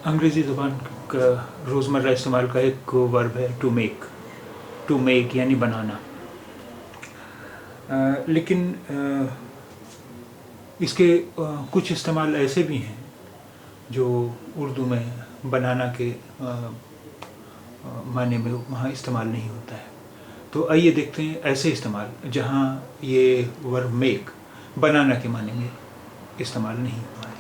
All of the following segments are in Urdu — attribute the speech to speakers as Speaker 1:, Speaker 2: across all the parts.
Speaker 1: انگریزی زبان کا روزمرہ استعمال کا ایک ورب ہے ٹو میک. ٹو میک یعنی بنانا. لیکن اس کے کچھ استعمال ایسے بھی ہیں جو اردو میں بنانا کے معنی میں وہاں استعمال نہیں ہوتا ہے. تو آئیے دیکھتے ہیں ایسے استعمال جہاں یہ ورب میک بنانا کے معنی میں استعمال نہیں ہوا ہے.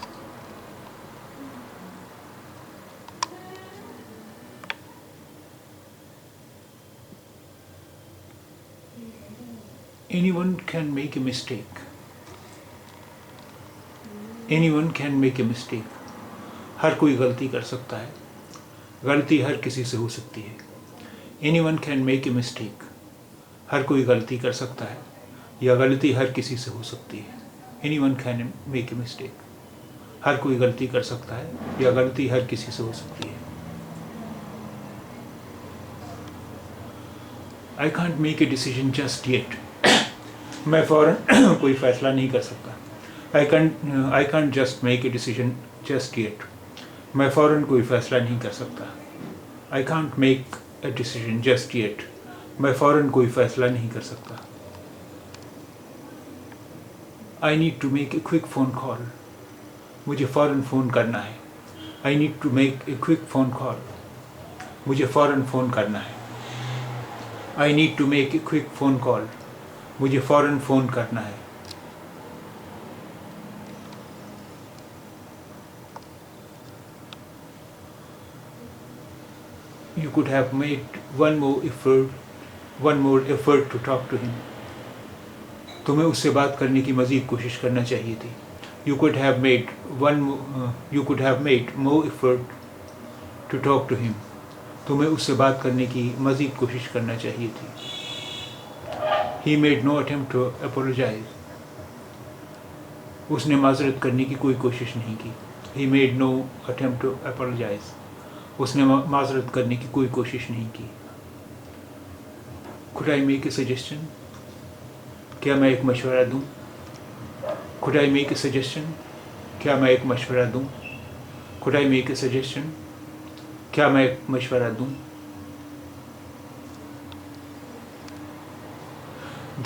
Speaker 1: Anyone can make a mistake. Anyone can make a mistake. ہر کوئی غلطی کر سکتا ہے. غلطی ہر کسی سے ہو سکتی ہے. Anyone can make a mistake. ہر کوئی غلطی کر سکتا ہے یا غلطی ہر کسی سے ہو سکتی ہے. Anyone can make a mistake. ہر کوئی غلطی کر سکتا ہے یا غلطی ہر کسی سے ہو سکتی ہے. I can't make a decision just yet. میں فوراً کوئی فیصلہ نہیں کر سکتا. I can't just make a decision just yet. میں فوراً کوئی فیصلہ نہیں کر سکتا. I can't make a decision just yet. میں فوراً کوئی فیصلہ نہیں کر سکتا. I need to make a quick phone call. مجھے فوراً فون کرنا ہے. I need to make a quick phone call. مجھے فوراً فون کرنا ہے. I need to make a quick phone call. مجھے فوراً فون کرنا ہے. You could have made one more effort to talk to him. تمہیں اس سے بات کرنے کی مزید کوشش کرنا چاہیے تھی. You could have made more effort to talk to him. تمہیں اس سے بات کرنے کی مزید کوشش کرنا چاہیے تھی. He made no attempt to apologize. اس نے معذرت کرنے کی کوئی کوشش نہیں کی. He made no attempt to apologize. اس نے معذرت کرنے کی کوئی کوشش نہیں کی. Could I make a suggestion? کیا میں ایک مشورہ دوں؟ Could I make a suggestion? کیا میں ایک مشورہ دوں؟ Could I make a suggestion? کیا میں ایک مشورہ دوں؟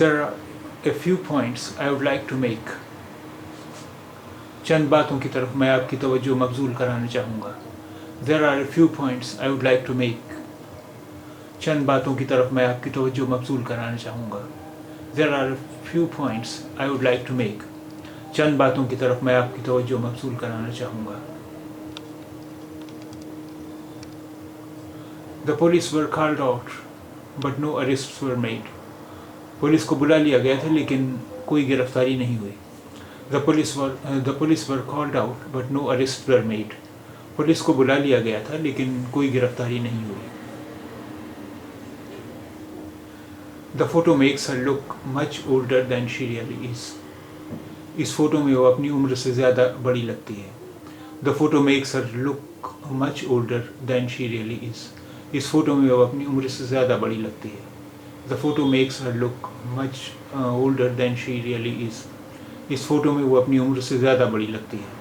Speaker 1: There are a few points I would like to make. چند باتوں کی طرف میں آپ کی توجہ مبذول کرانا چاہوں گا. There are a few points I would like to make. چند باتوں کی طرف میں آپ کی توجہ مبذول کرانا چاہوں گا. There are a few points I would like to make. چند باتوں کی طرف میں آپ کی توجہ مبذول کرانا چاہوں گا. The police were called out, but no arrests were made. Police کو بلا لیا گیا تھا لیکن کوئی گرفتاری نہیں ہوئی. The police were called out, but no arrests were made. Police کو بلا لیا گیا تھا لیکن کوئی گرفتاری نہیں ہوئی. The photo makes her look much older than she really is. اس فوٹو میں وہ اپنی عمر سے زیادہ بڑی لگتی ہے. The photo makes her look much older than she really is. اس فوٹو میں وہ اپنی عمر سے زیادہ بڑی لگتی ہے. The photo makes her look much older than she really is. اس فوٹو میں وہ اپنی عمر سے زیادہ بڑی لگتی ہے.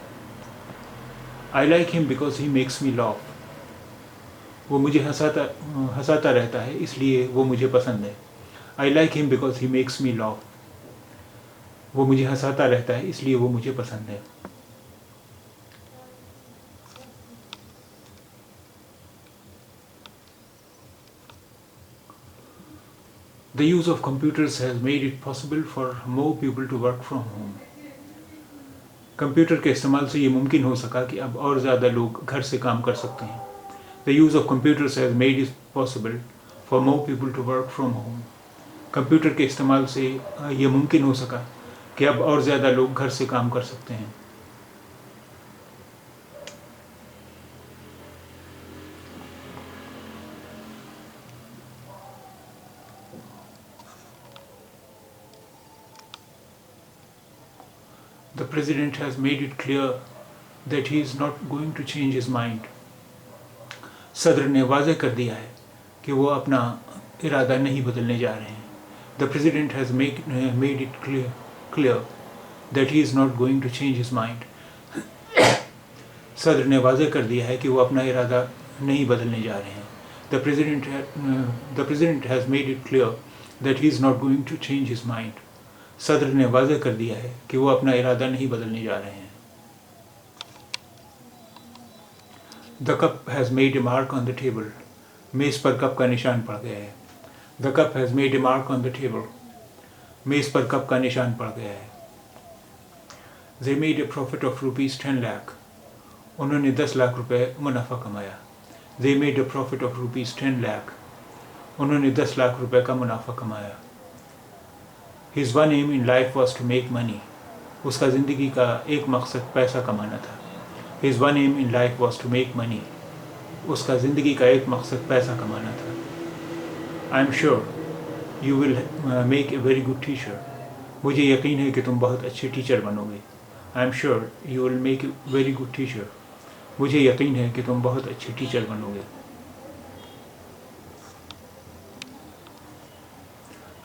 Speaker 1: I like him because he makes me laugh. وہ مجھے ہنساتا رہتا ہے اس لیے وہ مجھے پسند ہے. I like him because he makes me laugh. وہ مجھے ہنساتا رہتا ہے اس لیے وہ مجھے پسند ہے. The use of computers has made it possible for more people to work from home. Computer کے استعمال سے یہ ممکن ہو سکا کہ اب اور زیادہ لوگ گھر سے کام کر سکتے ہیں. The use of computers has made it possible for more people to work from home. Computer کے استعمال سے یہ ممکن ہو سکا کہ اب اور زیادہ لوگ گھر سے کام کر سکتے ہیں. The president has made it clear that he is not going to change his mind. صدر نے واضح کر دیا ہے کہ وہ اپنا ارادہ نہیں بدلنے جا رہے ہیں. The president has made it clear that he is not going to change his mind. صدر نے واضح کر دیا ہے کہ وہ اپنا ارادہ نہیں بدلنے جا رہے ہیں. The president has made it clear that he is not going to change his mind. صدر نے واضح کر دیا ہے کہ وہ اپنا ارادہ نہیں بدلنے جا رہے ہیں. The cup has made a mark on the table. میز پر کپ کا نشان پڑ گیا ہے. The cup has made a mark on the table. میز پر کپ کا نشان پڑ گیا ہے. They made a profit of rupees 10 lakh. انہوں نے 10 لاکھ روپے منافع کمایا. They made a profit of rupees 10 lakh. انہوں نے 10 لاکھ روپے کا منافع کمایا. His one aim in life was to make money. اس کا زندگی کا ایک مقصد پیسہ کمانا تھا. His one aim in life was to make money. اس کا زندگی کا ایک مقصد پیسہ کمانا تھا. I'm sure you will make a very good teacher. مجھے یقین ہے کہ تم بہت اچھے ٹیچر بنو گے. I'm sure you will make a very good teacher. مجھے یقین ہے کہ تم بہت اچھے ٹیچر بنو گے.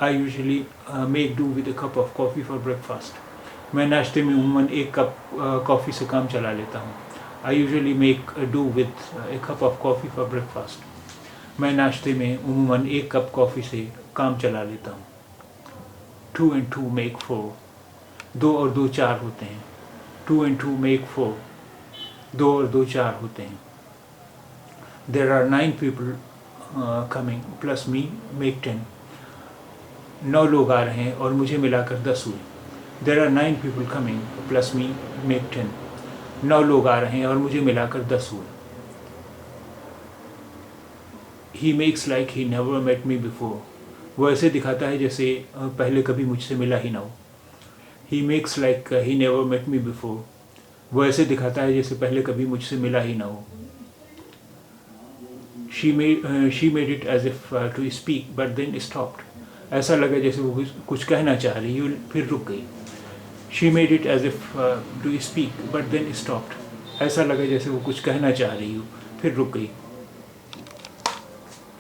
Speaker 1: I usually make do with a cup of coffee for breakfast. میں ناشتے میں عموماً ایک کپ کافی سے کام چلا لیتا ہوں. I usually make do with a cup of coffee for breakfast. میں ناشتے میں عموماً ایک کپ کافی سے کام چلا لیتا ہوں. 2 and 2 make 4. 2 اور 2 4 ہوتے ہیں. 2 and 2 make 4. 2 اور 2 4 ہوتے ہیں. There are 9 people coming plus me make 10. 9 لوگ آ رہے ہیں اور مجھے ملا کر 10 ہوئے. There are 9 people coming plus me make 10. 9 لوگ آ رہے ہیں اور مجھے ملا کر 10 ہوئے. He makes like he never met me before. وہ ایسے دکھاتا ہے جیسے پہلے کبھی مجھ سے ملا ہی نہ ہو. He makes like he never met me before. وہ ایسے دکھاتا ہے جیسے پہلے کبھی مجھ سے ملا ہی نہ ہو. She made it as if to speak but then stopped. ایسا لگا جیسے وہ کچھ کہنا چاہ رہی ہے پھر رک گئی. She made it as if to speak but then stopped. ایسا لگا جیسے وہ کچھ کہنا چاہ رہی ہو پھر رک گئی.